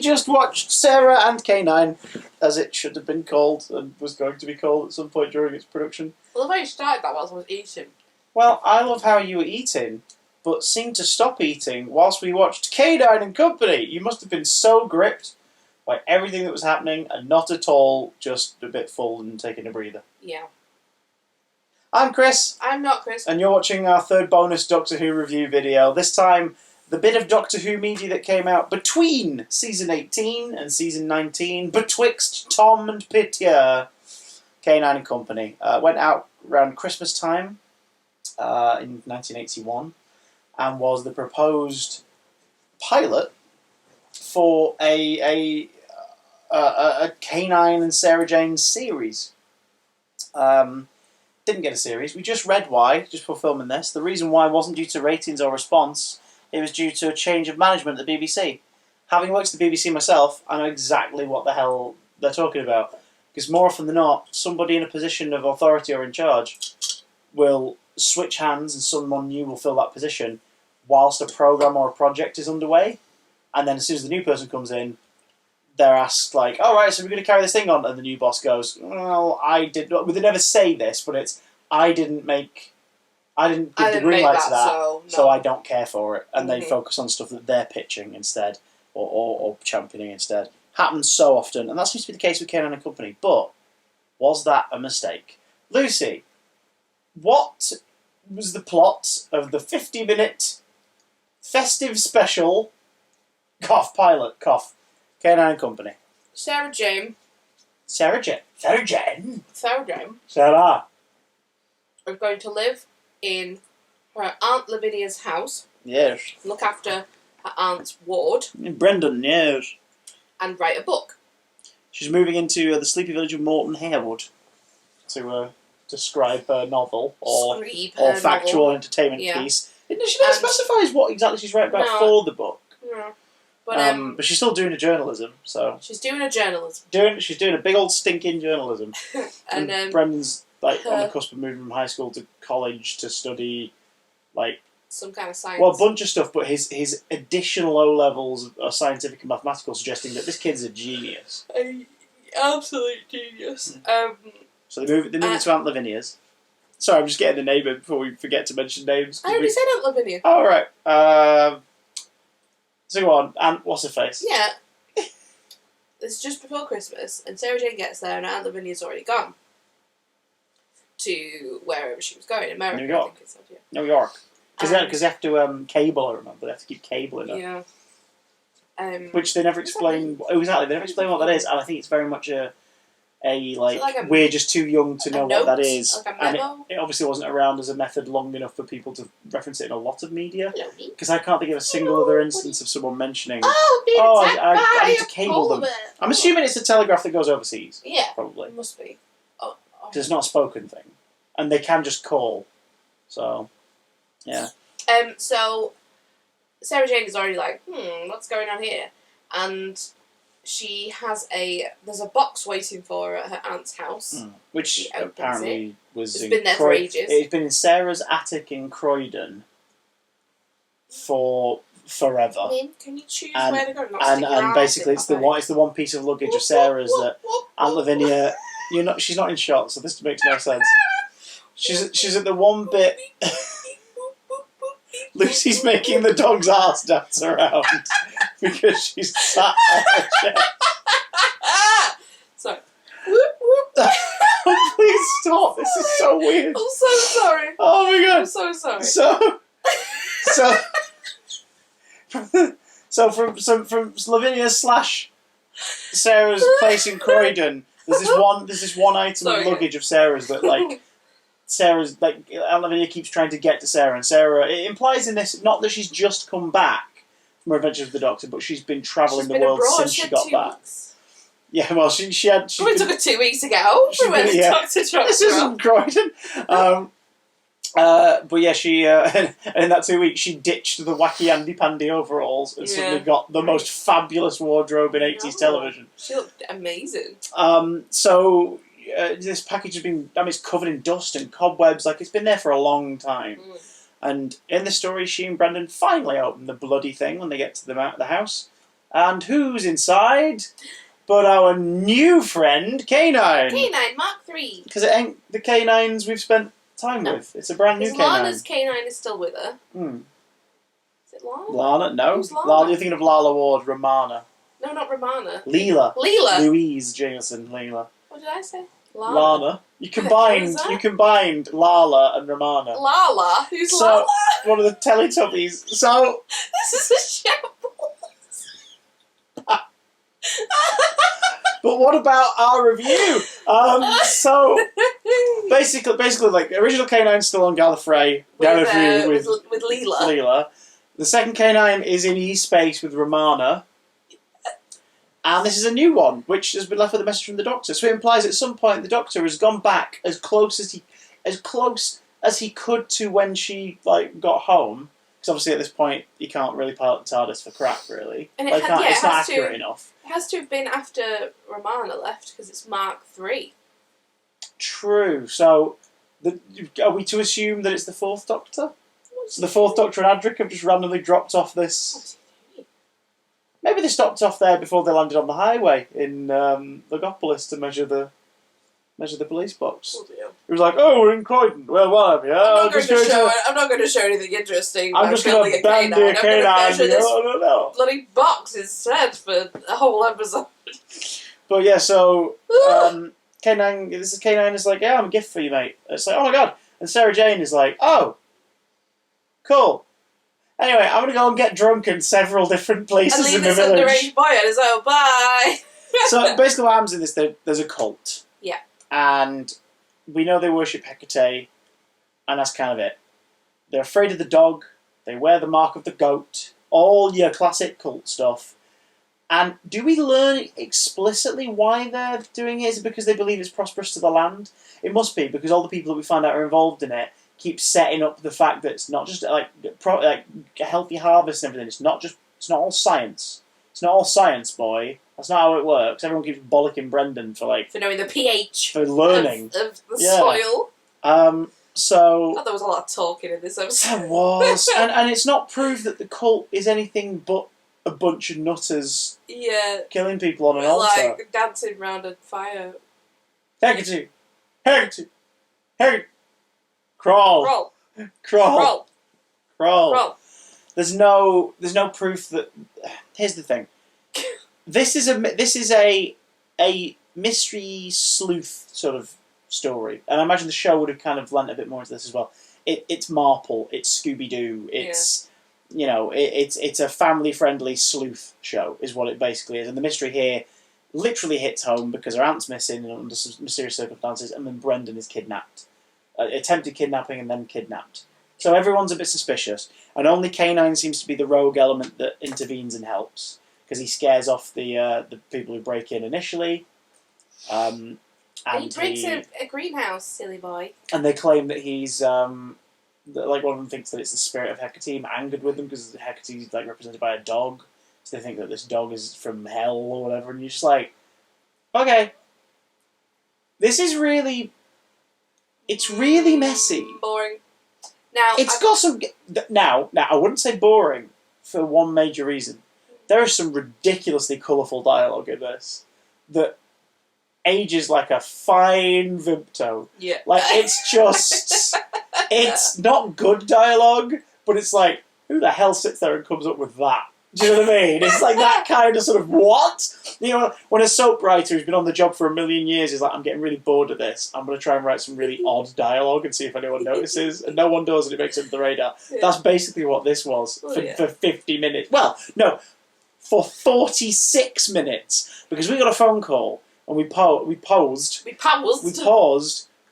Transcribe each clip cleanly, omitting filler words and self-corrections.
just watched Sarah and K9, as it should have been called, and was going to be called at some point during its production. Well, the way you started that whilst I was eating. Well, I love how you were eating, but seemed to stop eating whilst we watched K9 and Company. You must have been so gripped by everything that was happening and not at all just a bit full and taking a breather. Yeah. I'm Chris. I'm not Chris. And you're watching our third bonus Doctor Who review video. This time, the bit of Doctor Who media that came out between Season 18 and Season 19, betwixt Tom and Pitya, K9 and Company. Went out around Christmas time in 1981 and was the proposed pilot for a K9 and Sarah Jane series. Didn't get a series. We just read why, just for filming this. The reason why wasn't due to ratings or response. It was due to a change of management at the BBC. Having worked at the BBC myself, I know exactly what the hell they're talking about. Because more often than not, somebody in a position of authority or in charge will switch hands and someone new will fill that position whilst a programme or a project is underway. And then as soon as the new person comes in, they're asked, like, all right, so we're going to carry this thing on. And the new boss goes, well, I did not. Well, they never say this, but it's, I didn't give the green light to that, so I don't care for it. And they focus on stuff that they're pitching instead, or championing instead. Happens so often, and that seems to be the case with K9 and Company. But was that a mistake? Lucy, what was the plot of the 50-minute festive special pilot, K9 and Company? Sarah Jane are going to live in her Aunt Lavinia's house. Yes. Look after her aunt's ward. Brendan, yes. And write a book. She's moving into the sleepy village of Morton Harewood to describe her novel or factual novel. Entertainment piece. She never specifies what exactly she's writing about for the book. No. But she's still doing a journalism, so... She's doing a journalism. She's doing a big old stinking journalism. and Brendan's on the cusp of moving from high school to college to study, some kind of science. Well, a bunch of stuff, but his additional O-levels are scientific and mathematical, suggesting that this kid's a genius. An absolute genius. So they move into Aunt Lavinia's. Sorry, I'm just getting the name in before we forget to mention names. I already said Aunt Lavinia. Oh, right. So go on, Aunt what's-her-face? Yeah. It's just before Christmas, and Sarah Jane gets there, and Aunt Lavinia's already gone. To wherever she was going, America, New York. I think it said, yeah. New York. Because they have to cable her, remember? They have to keep cabling her. Yeah. Which they never explain... Exactly, they never explain what that is, and I think it's very much we're just too young to know what that is. Like a and memo? it obviously wasn't around as a method long enough for people to reference it in a lot of media. Hello, because I can't think of a single other instance of someone mentioning, I need to cable them. I'm assuming it's a telegraph that goes overseas. Yeah, probably. It must be. Because it's not a spoken thing. And they can just call. So, yeah. So, Sarah Jane is already like, what's going on here? And she has there's a box waiting for her at her aunt's house. Which apparently was been there for ages. It's been in Sarah's attic in Croydon for forever. I mean, can you choose where to go? And basically it's the one piece of luggage of Sarah's that Aunt Lavinia... She's not in shot, so this makes no sense. She's at the one bit... Lucy's making the dog's arse dance around because she's sat on a chair. Sorry. Please stop. This is so weird. I'm so sorry. Oh my god. I'm so sorry. So from Lavinia / Sarah's place in Croydon, there's this one item of luggage of Sarah's that Sarah's Aunt Lavinia keeps trying to get to Sarah, and Sarah, it implies in this not that she's just come back from her adventures with the Doctor, but she's been travelling the world since she got back. Weeks. Yeah, well, she had. It took her 2 weeks to get home from where the Doctor dropped her. This isn't Croydon. But yeah, she and in that 2 weeks she ditched the wacky Andy Pandy overalls and suddenly got the most fabulous wardrobe in 80s television. She looked amazing. So this package has been, it's covered in dust and cobwebs, it's been there for a long time. And in the story, she and Brendan finally open the bloody thing when they get to the house. And who's inside? But our new friend, Canine. Canine Mark III. Because it ain't the canines we've spent time with. It's a brand new canine. Lana's canine is still with her. Is it Lana? Lana? No. Who's Lana? You're thinking of Lala Ward, Romana. No, not Romana. Leela. Leela. Louise Jameson, Leela. What did I say? Lana. You combined Lala and Romana. Lala? Who's Lala? One of the Teletubbies. So This is a shambles. but what about our review? So basically, like, the original canine's still on Gallifrey. With Leela. Leela. The second canine is in E-Space with Romana. And this is a new one, which has been left with a message from the Doctor. So it implies at some point the Doctor has gone back as close as he could to when she got home. Because obviously at this point you can't really pilot the TARDIS for crap, really. And it's not accurate enough. It has to have been after Romana left because it's Mark III. True. So are we to assume that it's the Fourth Doctor? So the Fourth Doctor and Adric have just randomly dropped off this. Maybe they stopped off there before they landed on the highway in Logopolis to measure the police box. Oh dear. It was like, oh, we're in Croydon. Well, what am you? I'm not going to show anything interesting. I'm just going to bandy a canine. I'm going to measure this bloody box instead for a whole episode. But yeah, so Canine. This is Canine is like, yeah, I'm a gift for you, mate. It's like, oh my god. And Sarah Jane is like, oh, cool. Anyway, I'm going to go and get drunk in several different places in the village. And leave this underage boy and it's like, bye. So basically what happens in this, there's a cult. Yeah. And we know they worship Hecate, and that's kind of it. They're afraid of the dog, they wear the mark of the goat, all your classic cult stuff. And do we learn explicitly why they're doing it? Is it because they believe it's prosperous to the land? It must be, because all the people that we find out are involved in it keep setting up the fact that it's not just like a healthy harvest and everything. It's not all science. It's not all science, boy. That's not how it works. Everyone keeps bollocking Brendan for knowing the pH for learning of the soil. So I thought there was a lot of talking in this episode. There was, and it's not proved that the cult is anything but a bunch of nutters. Yeah, killing people on an altar, dancing round a fire. Hecate, Hecate, Hecate. Crawl. There's no proof that. Here's the thing. This is a mystery sleuth sort of story, and I imagine the show would have kind of lent a bit more into this as well. It's Marple, it's Scooby Doo, it's it's a family friendly sleuth show is what it basically is, and the mystery here literally hits home because her aunt's missing under some mysterious circumstances, and then Brendan is kidnapped. Attempted kidnapping and then kidnapped. So everyone's a bit suspicious, and only Canine seems to be the rogue element that intervenes and helps, because he scares off the people who break in initially. And he breaks in a greenhouse, silly boy. And they claim that he's one of them thinks that it's the spirit of Hecate, angered with them because Hecate is represented by a dog, so they think that this dog is from hell or whatever, and you're just like, okay, this is really. It's really messy. Boring. Now it's got some. Now I wouldn't say boring for one major reason. There is some ridiculously colourful dialogue in this that ages like a fine Vimto. Yeah. It's just. It's not good dialogue, but it's like, who the hell sits there and comes up with that? Do you know what I mean? It's like that kind of sort of, what? When a soap writer who's been on the job for 1,000,000 years is like, I'm getting really bored of this, I'm going to try and write some really odd dialogue and see if anyone notices, and no one does, and it makes it under the radar. Yeah. That's basically what this was for 50 minutes. Well, no, for 46 minutes, because we got a phone call, and we paused,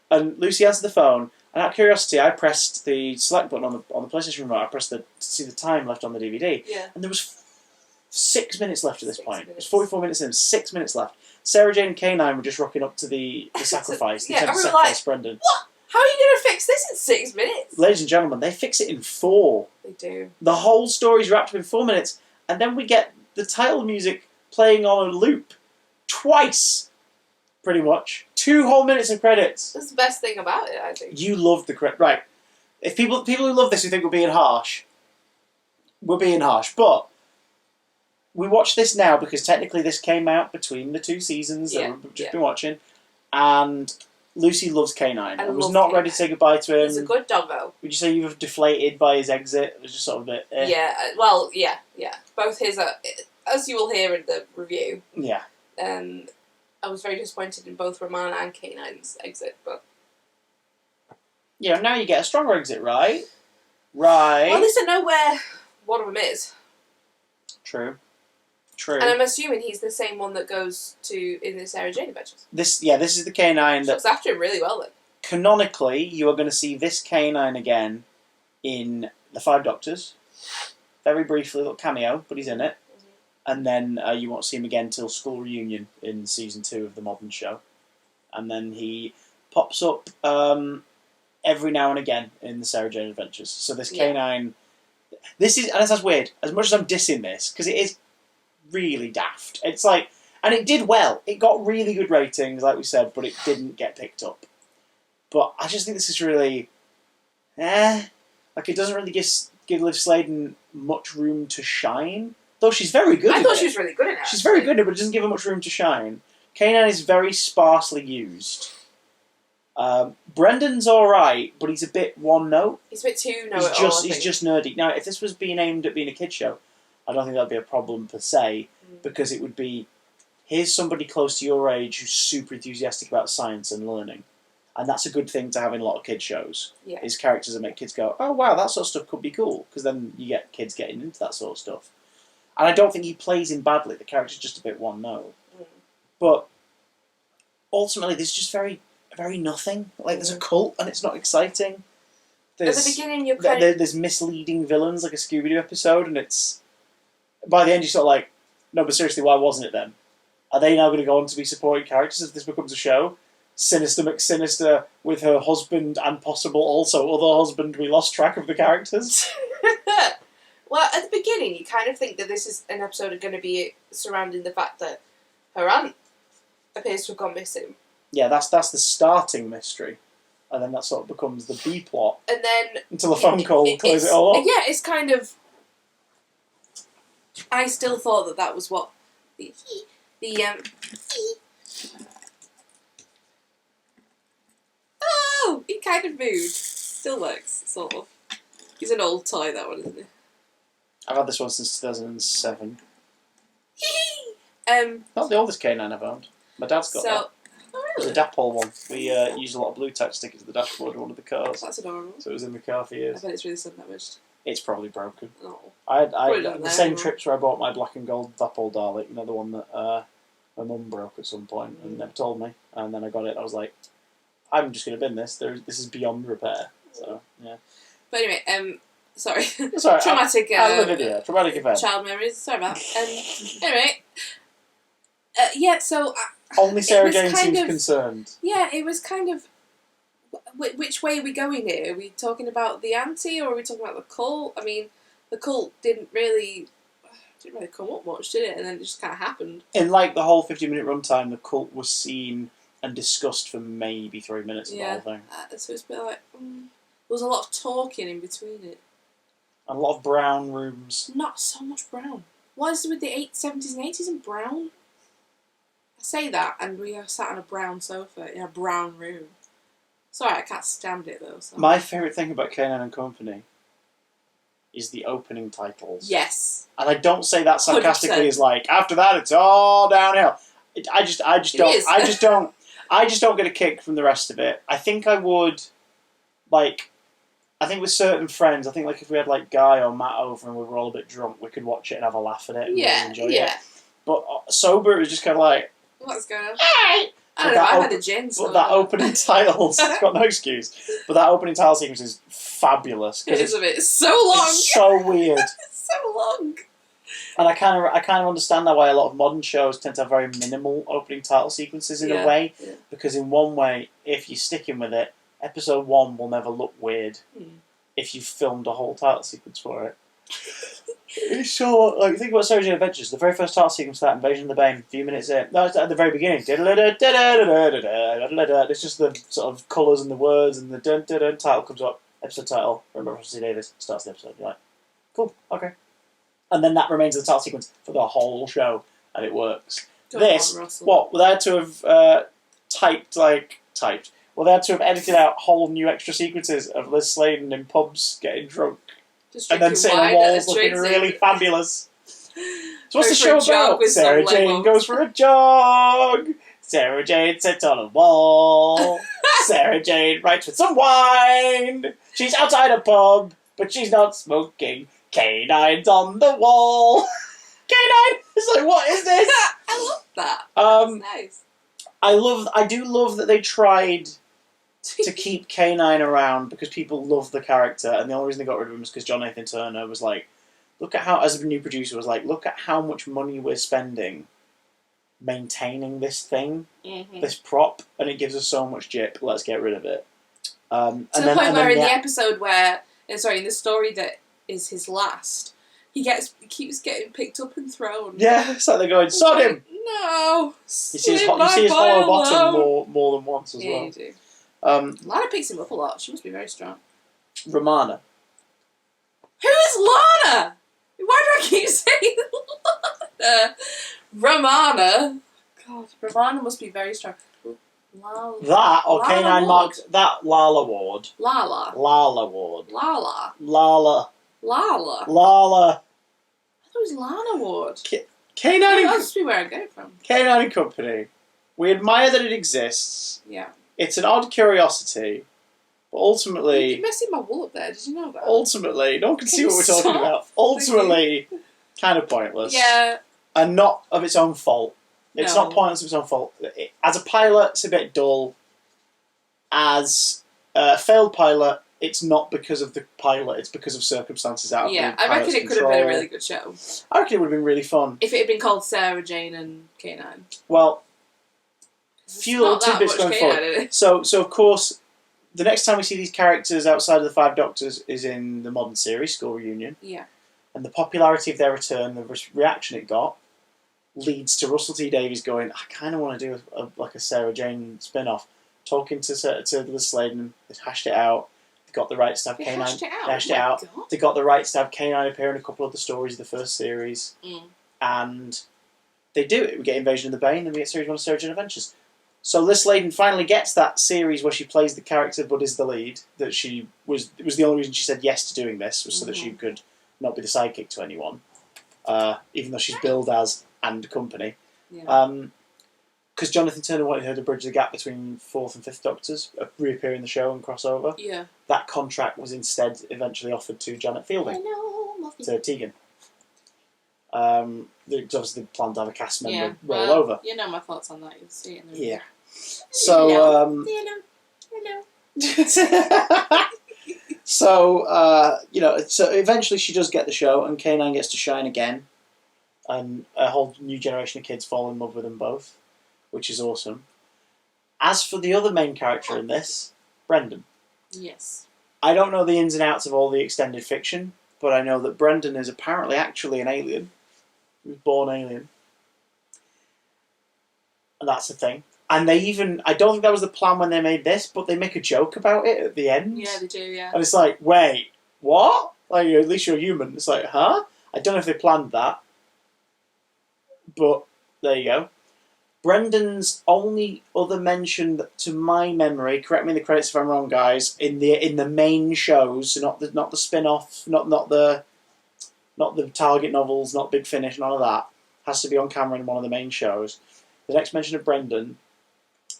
and Lucy answered the phone, and out of curiosity, I pressed the select button on the PlayStation remote. I pressed to see the time left on the DVD. Yeah. And there was 6 minutes left at this point. It was 44 minutes in, 6 minutes left. Sarah Jane and Canine were just rocking up to the sacrifice. Yeah, and we were sacrifice Brendan. What? How are you going to fix this in 6 minutes? Ladies and gentlemen, they fix it in 4. They do. The whole story's wrapped up in 4 minutes, and then we get the title music playing on a loop twice, pretty much. 2 whole minutes of credits. That's the best thing about it, I think. You loved the credit, right? If people who love this who think we're being harsh, but we watch this now because technically this came out between the 2 seasons that we've just been watching, and Lucy loves K9 and was not ready to say goodbye to him. He's a good doggo. Would you say you were deflated by his exit? It was just sort of a bit... Yeah, well, yeah. Both his... as you will hear in the review. Yeah. I was very disappointed in both Romana and K9's exit, but... Yeah, now you get a stronger exit, right? Right. Well, at least I know where one of them is. True. And I'm assuming he's the same one that goes in the Sarah Jane Adventures. This is the K9 that... looks after him really well, then. Canonically, you are going to see this K9 again in The Five Doctors. Very briefly, a little cameo, but he's in it. And then you won't see him again till School Reunion in season 2 of the Modern Show. And then he pops up every now and again in the Sarah Jane Adventures. So this K9... This is... And it sounds weird. As much as I'm dissing this, because it is really daft. It's like... And it did well. It got really good ratings, like we said, but it didn't get picked up. But I just think this is really... Like, it doesn't really give Liv Sladen much room to shine. Though she's very good at it. I thought she was really good at it. She's very good at it, but it doesn't give her much room to shine. K9 is very sparsely used. Brendan's alright, but he's a bit one note. He's a bit too know-it-all, He's just nerdy. Now, if this was being aimed at being a kid show, I don't think that'd be a problem per se, because it would be, here's somebody close to your age who's super enthusiastic about science and learning. And that's a good thing to have in a lot of kid shows. Yeah. Is characters that make kids go, oh wow, that sort of stuff could be cool, because then you get kids getting into that sort of stuff. And I don't think he plays him badly. The character's just a bit one note. But ultimately, there's just very nothing. Like, there's a cult, and it's not exciting. At the beginning, there's misleading villains, like a Scooby-Doo episode, and it's... By the end, you're sort of like, no, but seriously, why wasn't it then? Are they now going to go on to be supporting characters if this becomes a show? Sinister McSinister with her husband and possible also other husband. We lost track of the characters. Well, at the beginning, you kind of think that this is an episode going to be surrounding the fact that her aunt appears to have gone missing. Yeah, that's the starting mystery. And then that sort of becomes the B plot. And then... Until a phone call clears it all up. Yeah, it's kind of... I still thought that was what... Oh! He kind of moved. Still works, sort of. He's an old toy, that one, isn't he? I've had this one since 2007. Not the oldest K9 I've owned. My dad's got that. Oh, It was a Dapol one. We used a lot of blue tack stickers at the dashboard of one of the cars. That's adorable. So it was in the car for years. I bet it's really sun damaged. It's probably broken. Oh. I the same trips where I bought my black and gold Dapol Dalek, the one that my mum broke at some point and never told me. And then I got it and I was like, I'm just going to bin this. This is beyond repair. So, yeah. But anyway, sorry. Sorry, Traumatic. Traumatic event. Child memories. Sorry about that. Anyway. Yeah, so... Only Sarah Jane seems concerned. Yeah, it was kind of... Which way are we going here? Are we talking about the auntie or are we talking about the cult? I mean, the cult didn't really come up much, did it? And then it just kind of happened. In like the whole 50-minute runtime, the cult was seen and discussed for maybe 3 minutes of the whole thing. So it's a bit like... there was a lot of talking in between it. And a lot of brown rooms. Not so much brown. What is it with the 70s and 80s and brown? I say that, and we are sat on a brown sofa in a brown room. Sorry, I can't stand it though. So. My favourite thing about K9 and Company is the opening titles. Yes. And I don't say that sarcastically 100%. As like, after that it's all downhill. I just don't get a kick from the rest of it. I think I would, like, I think with certain friends, I think like if we had like Guy or Matt over and we were all a bit drunk, we could watch it and have a laugh at it and really enjoy it. But sober, it was just kind of like, what's going on? Hey! I don't know, I've had a gin. But that opening titles, it's got no excuse. But that opening title sequence is fabulous. It is a bit. It's so long. It's so weird. It's so long. And I kind of understand that why a lot of modern shows tend to have very minimal opening title sequences in a way, because in one way, if you're sticking with it, episode 1 will never look weird if you've filmed a whole title sequence for it. It's so, like, think about Sarah Jane Adventures, the very first title sequence for that, Invasion of the Bane, a few minutes in. No, it's at the very beginning. It's just the sort of colours and the words, and the dun-dun-dun title comes up. Episode title, remember Russell T Davies, starts the episode. You're like, cool, okay. And then that remains the title sequence for the whole show, and it works. Go this, on, Russell. what, well, they had to have typed. Well, they had to have edited out whole new extra sequences of Liz Sladen in pubs getting drunk. Just And then sitting on walls looking really fabulous. So what's the show about? Sarah Jane goes for a jog. Sarah Jane sits on a wall. Sarah Jane writes with some wine. She's outside a pub, but she's not smoking. Canine's on the wall. Canine! It's like, what is this? I love that. That's nice. I do love that they tried to keep Canine around because people love the character, and the only reason they got rid of him was because John Nathan Turner was like, look at how, as a new producer, was like, look at how much money we're spending maintaining this thing, this prop, and it gives us so much jip, let's get rid of it. To the point where in the episode where, in the story that is his last, he keeps getting picked up and thrown. Yeah, it's like they're going, sod him! No! You see his hollow bottom more than once as well. Yeah, you do. Lana picks him up a lot. She must be very strong. Romana. Who is Lana? Why do I keep saying Lana? Romana. God, Romana must be very strong. Lala. That, or Lala Canine Ward. marked, that Lala Ward. Lala. Lala Ward. Lala. Lala. Lala. Lala. I thought it was Lana Ward. Canine That and must be where I get it from. Canine and Company. We admire that it exists. Yeah. It's an odd curiosity, but ultimately... You're messing my wool up there, did you know that? Ultimately, no one can see what we're talking about. Ultimately, kind of pointless. Yeah. And not of its own fault. It's not pointless of its own fault. As a pilot, it's a bit dull. As a failed pilot, it's not because of the pilot, it's because of circumstances out of the pilot's I reckon it could have been a really good show. I reckon it would have been really fun. If it had been called Sarah Jane and K9. Well, few little tidbits going forward. So of course, the next time we see these characters outside of the Five Doctors is in the modern series, School Reunion. Yeah. And the popularity of their return, the reaction it got, leads to Russell T Davies going, I kind of want to do a Sarah Jane spin-off. Talking to Liz Sladen, they hashed it out. They got the rights to have K9. Hashed it out. They hashed it out. They got the rights to have K9 appear in a couple of the stories of the first series. And they do it. We get Invasion of the Bane, and we get Series 1 of Sarah Jane Adventures. So Liz Sladen finally gets that series where she plays the character but is the lead. That it was the only reason she said yes to doing this, was so that she could not be the sidekick to anyone. Even though she's billed as and company. Because Jonathan Turner wanted her to bridge the gap between 4th and 5th Doctors, reappear in the show and crossover. Yeah. That contract was instead eventually offered to Janet Fielding. To Tegan. Obviously they planned to have a cast member roll over. You know my thoughts on that, you'll see it in the review. Yeah. So, so eventually she does get the show, and K9 gets to shine again, and a whole new generation of kids fall in love with them both, which is awesome. As for the other main character in this, Brendan. Yes. I don't know the ins and outs of all the extended fiction, but I know that Brendan is apparently actually an alien. He was born alien. And that's the thing. And they even, I don't think that was the plan when they made this, but they make a joke about it at the end. Yeah, they do, yeah. And it's like, wait, what? Like, at least you're human. It's like, huh? I don't know if they planned that. But, there you go. Brendan's only other mention, to my memory, correct me in the credits if I'm wrong, guys, in the main shows, so not the spin-off, not the Target novels, not Big Finish, none of that, has to be on camera in one of the main shows. The next mention of Brendan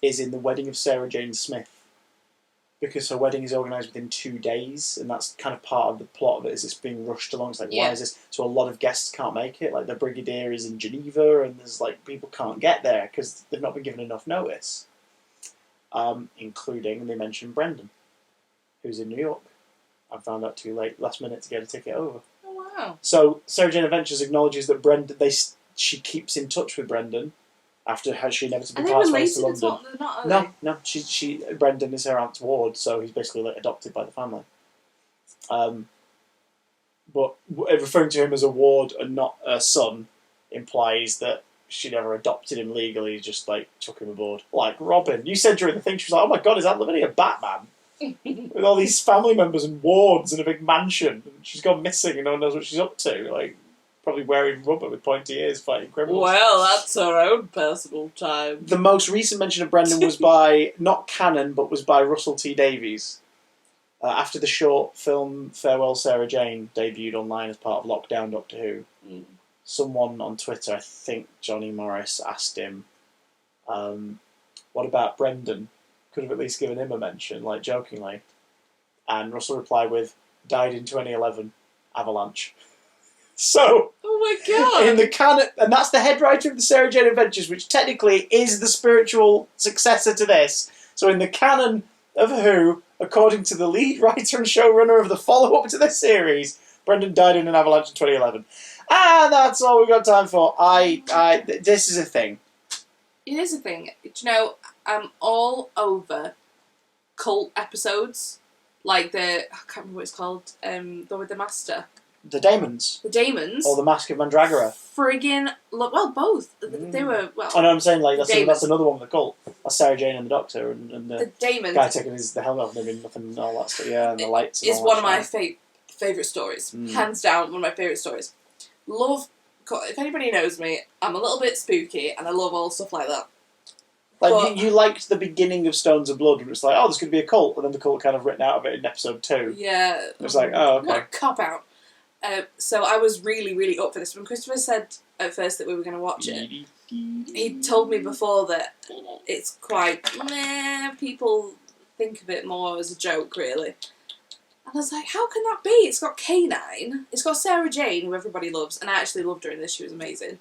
is in The Wedding of Sarah Jane Smith, because her wedding is organised within 2 days, and that's kind of part of the plot of it, is it's being rushed along. It's like, why is this? So a lot of guests can't make it, like the Brigadier is in Geneva, and there's like, people can't get there because they've not been given enough notice. Including, they mentioned Brendan, who's in New York. I found out too late, last minute, to get a ticket over. Oh, wow. So Sarah Jane Adventures acknowledges that Brendan, she keeps in touch with Brendan, after how she inevitably passed away to London. No, she Brendan is her aunt's ward, so he's basically like adopted by the family. But referring to him as a ward and not a son implies that she never adopted him legally, just like took him aboard. Like Robin, you said during the thing, she was like, "Oh my god, is that living a Batman?" With all these family members and wards in a big mansion, and she's gone missing and no one knows what she's up to. Like, probably wearing rubber with pointy ears fighting criminals. Well, that's her own personal time. The most recent mention of Brendan was by, not canon, but was by Russell T Davies. After the short film Farewell Sarah Jane debuted online as part of Lockdown Doctor Who, someone on Twitter, I think Johnny Morris, asked him, what about Brendan? Could have at least given him a mention, like jokingly. And Russell replied with, died in 2011, Avalanche. So, oh my god! In the canon, and that's the head writer of the Sarah Jane Adventures, which technically is the spiritual successor to this. So in the canon of Who, according to the lead writer and showrunner of the follow-up to this series, Brendan died in an avalanche in 2011. And that's all we've got time for. This is a thing. It is a thing. Do you know, I'm all over cult episodes. Like I can't remember what it's called, the with the Master. The Daemons. The Daemons. Or the Mask of Mandragora. Friggin' well, both. They were, well... I know, I'm saying, like, that's another one with the cult. That's Sarah Jane and the Doctor, and the Daemons. Guy taking the helmet off and nothing and all that stuff, yeah, and the lights and it's one of my favourite stories. Hands down, one of my favourite stories. Love... If anybody knows me, I'm a little bit spooky, and I love all stuff like that. Like, you liked the beginning of Stones of Blood, when it's like, oh, this could be a cult, and then the cult kind of written out of it in episode 2. Yeah. It was like, oh, okay. What a cop-out. So I was really, really up for this. When Christopher said at first that we were going to watch it, he told me before that it's quite, people think of it more as a joke, really. And I was like, how can that be? It's got K9, it's got Sarah Jane, who everybody loves, and I actually loved her in this, she was amazing.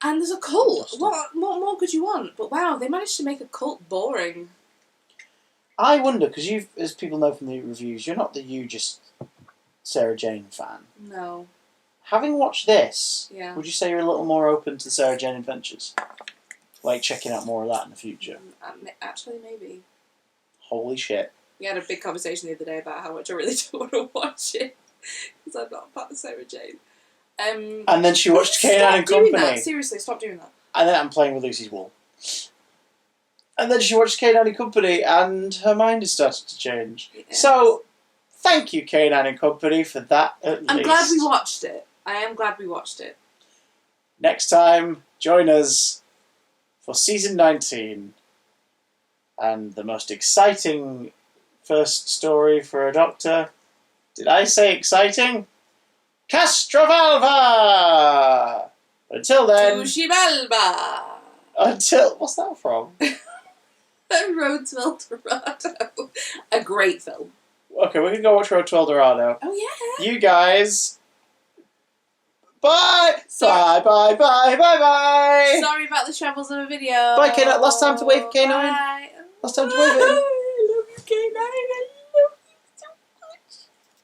And there's a cult. What more could you want? But wow, they managed to make a cult boring. I wonder, because you, as people know from the reviews, you're not the hugest Sarah Jane fan. No. Having watched this, yeah. Would you say you're a little more open to the Sarah Jane Adventures? Like checking out more of that in the future? Actually, maybe. Holy shit. We had a big conversation the other day about how much I really don't want to watch it. Because I'm not a fan of Sarah Jane. And then she watched K9 and Company. That. Seriously, stop doing that. And then I'm playing with Lucy's Wool. And then she watched K9 and Company and her mind has started to change. Yes. So, thank you, K9 and Company, for that at least. I'm glad we watched it. I am glad we watched it. Next time, join us for season 19. And the most exciting first story for a Doctor. Did I say exciting? Castrovalva! Until then... Tushibalba! Until... What's that from? Road to El Dorado. A great film. Okay, we can go watch Road to El Dorado. Oh, yeah. You guys... Bye! Sorry. Bye, bye, bye, bye, bye! Sorry about the troubles of a video. Bye, K9. Last time to wave for K9. Bye. Last time to wave it.